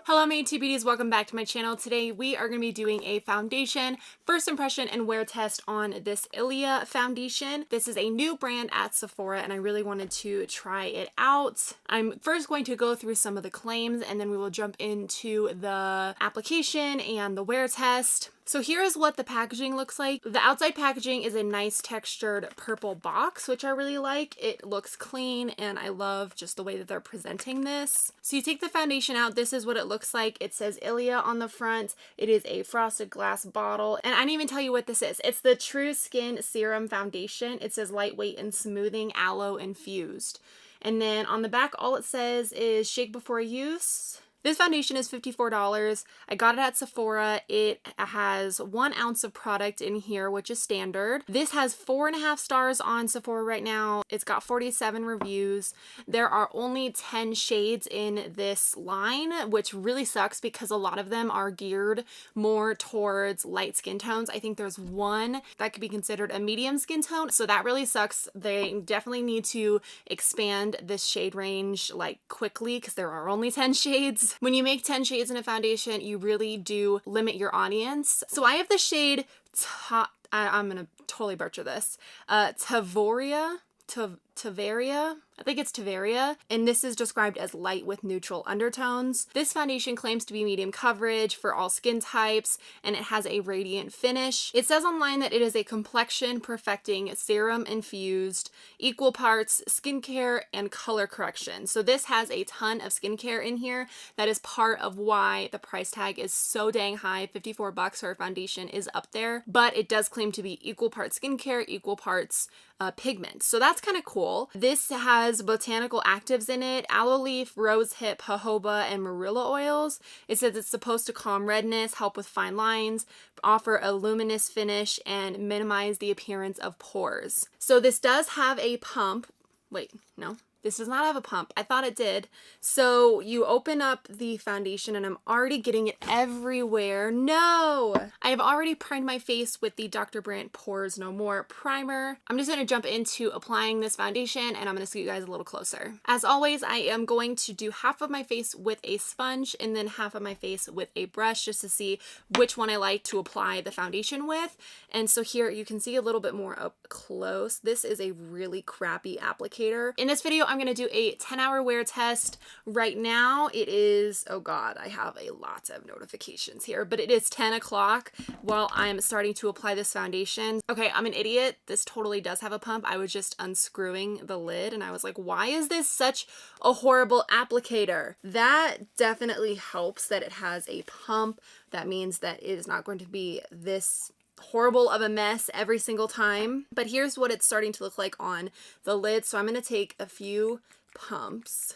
Hello my YouTube beauties, welcome back to my channel. Today we are going to be doing a foundation first impression and wear test on this Ilia foundation. This is a new brand at Sephora and I really wanted to try it out. I'm first going to go through some of the claims and then we will jump into the application and the wear test. So here is what the packaging looks like. The outside packaging is a nice textured purple box, which I really like. It looks clean and I love just the way that they're presenting this. So you take the foundation out, this is what it looks like. It says Ilia on the front. It is a frosted glass bottle. And I didn't even tell you what this is. It's the True Skin Serum Foundation. It says lightweight and smoothing aloe infused. And then on the back, all it says is shake before use. This foundation is $54. I got it at Sephora. It has 1 ounce of product in here, which is standard. This has 4.5 stars on Sephora right now. It's got 47 reviews. There are only 10 shades in this line, which really sucks because a lot of them are geared more towards light skin tones. I think there's one that could be considered a medium skin tone, so that really sucks. They definitely need to expand this shade range like quickly because there are only 10 shades. When you make 10 shades in a foundation, you really do limit your audience. So I have the shade, I'm gonna totally butcher this, Tavaria, I think it's Tavaria, and this is described as light with neutral undertones. This foundation claims to be medium coverage for all skin types, and it has a radiant finish. It says online that it is a complexion perfecting serum infused, equal parts skincare and color correction. So this has a ton of skincare in here. That is part of why the price tag is so dang high. 54 bucks for a foundation is up there, but it does claim to be equal parts skincare, equal parts pigment. So that's kind of cool. This has botanical actives in it, aloe leaf, rose hip, jojoba, and marilla oils. It says it's supposed to calm redness, help with fine lines, offer a luminous finish, and minimize the appearance of pores. So this does have a pump. Wait, no. This does not have a pump. I thought it did. So you open up the foundation and I'm already getting it everywhere. No! I have already primed my face with the Dr. Brandt Pores No More primer. I'm just going to jump into applying this foundation and I'm going to see you guys a little closer. As always, I am going to do half of my face with a sponge and then half of my face with a brush just to see which one I like to apply the foundation with. And so here you can see a little bit more up close. This is a really crappy applicator. In this video, I'm going to do a 10-hour wear test. Right now it is, oh god, I have a lot of notifications here, but it is 10 o'clock while I'm starting to apply this foundation. Okay, I'm an idiot. This totally does have a pump. I was just unscrewing the lid and I was like, why is this such a horrible applicator? That definitely helps that it has a pump. That means that it is not going to be this horrible of a mess every single time. But here's what it's starting to look like on the lid. So I'm going to take a few pumps.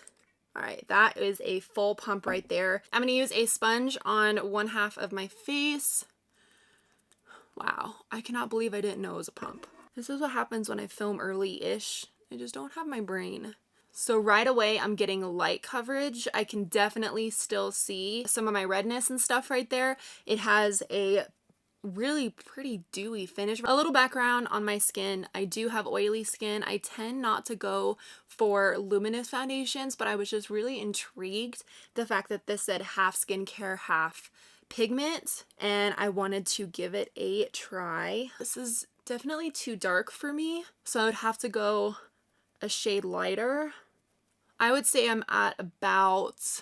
All right, that is a full pump right there. I'm going to use a sponge on one half of my face. Wow, I cannot believe I didn't know it was a pump. This is what happens when I film early-ish. I just don't have my brain. So right away, I'm getting light coverage. I can definitely still see some of my redness and stuff right there. It has a really pretty dewy finish. A little background on my skin. I do have oily skin. I tend not to go for luminous foundations, but I was just really intrigued the fact that this said half skincare, half pigment, and I wanted to give it a try. This is definitely too dark for me, so I would have to go a shade lighter. I would say I'm at about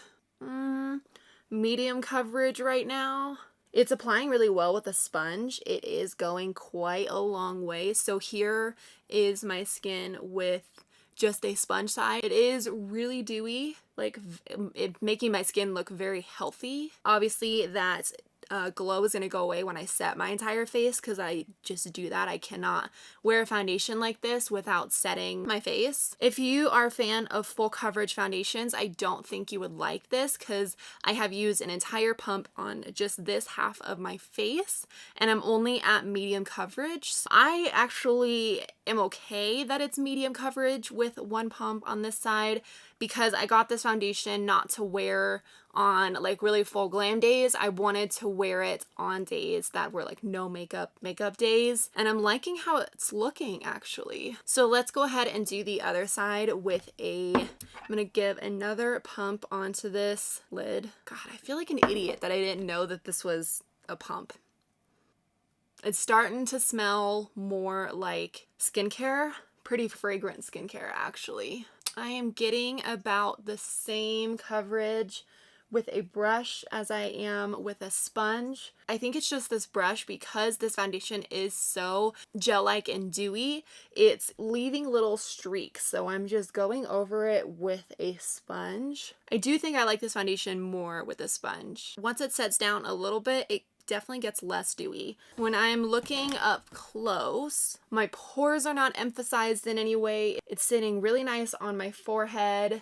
medium coverage right now. It's applying really well with a sponge. It is going quite a long way. So here is my skin with just a sponge side. It is really dewy, like making my skin look very healthy. Obviously that glow is going to go away when I set my entire face because I just do that. I cannot wear a foundation like this without setting my face. If you are a fan of full coverage foundations, I don't think you would like this because I have used an entire pump on just this half of my face and I'm only at medium coverage. So I actually am okay that it's medium coverage with one pump on this side, because I got this foundation not to wear on like really full glam days. I wanted to wear it on days that were like no makeup days, and I'm liking how it's looking actually. So let's go ahead and do the other side with I'm gonna give another pump onto this lid. God, I feel like an idiot that I didn't know that this was a pump. It's starting to smell more like skincare, pretty fragrant skincare actually. I am getting about the same coverage with a brush as I am with a sponge. I think it's just this brush, because this foundation is so gel-like and dewy, it's leaving little streaks. So I'm just going over it with a sponge. I do think I like this foundation more with a sponge. Once it sets down a little bit, it definitely gets less dewy. When I'm looking up close, my pores are not emphasized in any way. It's sitting really nice on my forehead.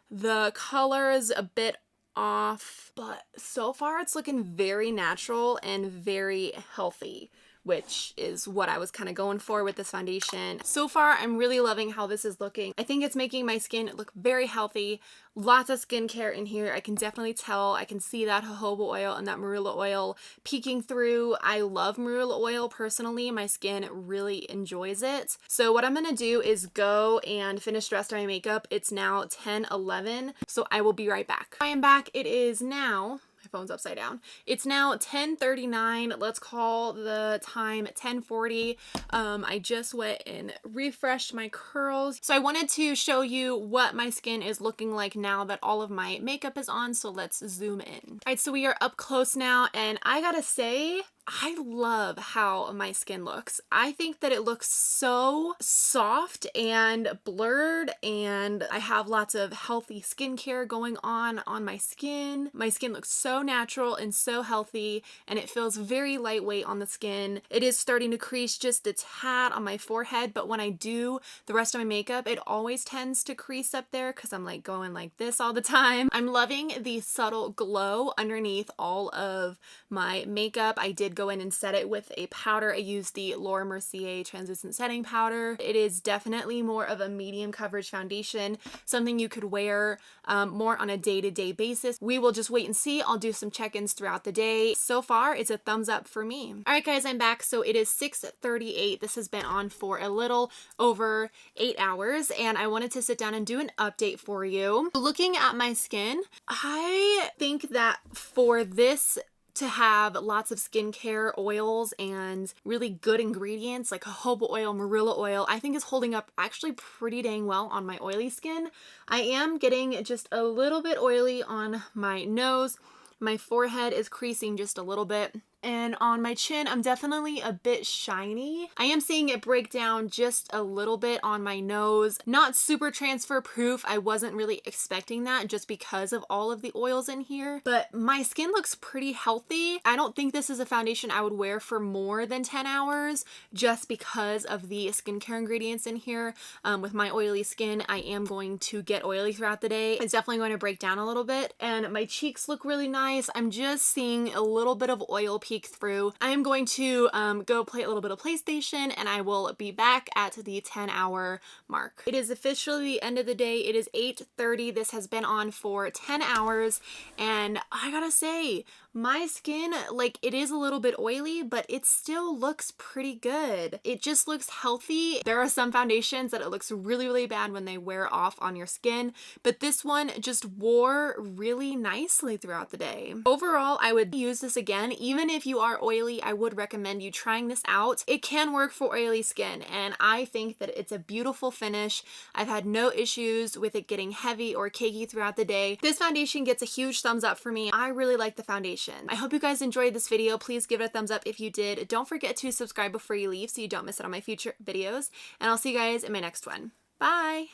The color is a bit off, but so far it's looking very natural and very healthy, which is what I was kind of going for with this foundation. So far, I'm really loving how this is looking. I think it's making my skin look very healthy. Lots of skincare in here. I can definitely tell. I can see that jojoba oil and that marula oil peeking through. I love marula oil personally. My skin really enjoys it. So what I'm going to do is go and finish the rest of my makeup. It's now 10:11, so I will be right back. I am back. It is now... my phone's upside down. It's now 10:39. Let's call the time 10:40. I just went and refreshed my curls. So I wanted to show you what my skin is looking like now that all of my makeup is on. So let's zoom in. All right, so we are up close now, and I gotta say, I love how my skin looks. I think that it looks so soft and blurred, and I have lots of healthy skincare going on my skin. My skin looks so natural and so healthy, and it feels very lightweight on the skin. It is starting to crease just a tad on my forehead, but when I do the rest of my makeup, it always tends to crease up there because I'm like going like this all the time. I'm loving the subtle glow underneath all of my makeup. I did go in and set it with a powder. I used the Laura Mercier translucent setting powder. It is definitely more of a medium coverage foundation, something you could wear more on a day-to-day basis. We will just wait and see. I'll do some check-ins throughout the day. So far, it's a thumbs up for me. All right, guys, I'm back. So it is 6:38. This has been on for a little over 8 hours, and I wanted to sit down and do an update for you. Looking at my skin, I think that for this to have lots of skincare oils and really good ingredients like jojoba oil, marula oil, I think is holding up actually pretty dang well on my oily skin. I am getting just a little bit oily on my nose. My forehead is creasing just a little bit. And on my chin, I'm definitely a bit shiny. I am seeing it break down just a little bit on my nose. Not super transfer proof. I wasn't really expecting that just because of all of the oils in here. But my skin looks pretty healthy. I don't think this is a foundation I would wear for more than 10 hours just because of the skincare ingredients in here. With my oily skin, I am going to get oily throughout the day. It's definitely going to break down a little bit. And my cheeks look really nice. I'm just seeing a little bit of oil peek through. I am going to go play a little bit of PlayStation, and I will be back at the 10-hour mark. It is officially the end of the day. It is 8:30. This has been on for 10 hours, and I gotta say, my skin, like, it is a little bit oily, but it still looks pretty good. It just looks healthy. There are some foundations that it looks really, really bad when they wear off on your skin, but this one just wore really nicely throughout the day. Overall, I would use this again. Even if you are oily, I would recommend you trying this out. It can work for oily skin, and I think that it's a beautiful finish. I've had no issues with it getting heavy or cakey throughout the day. This foundation gets a huge thumbs up for me. I really like the foundation. I hope you guys enjoyed this video. Please give it a thumbs up if you did. Don't forget to subscribe before you leave so you don't miss out on my future videos, and I'll see you guys in my next one. Bye!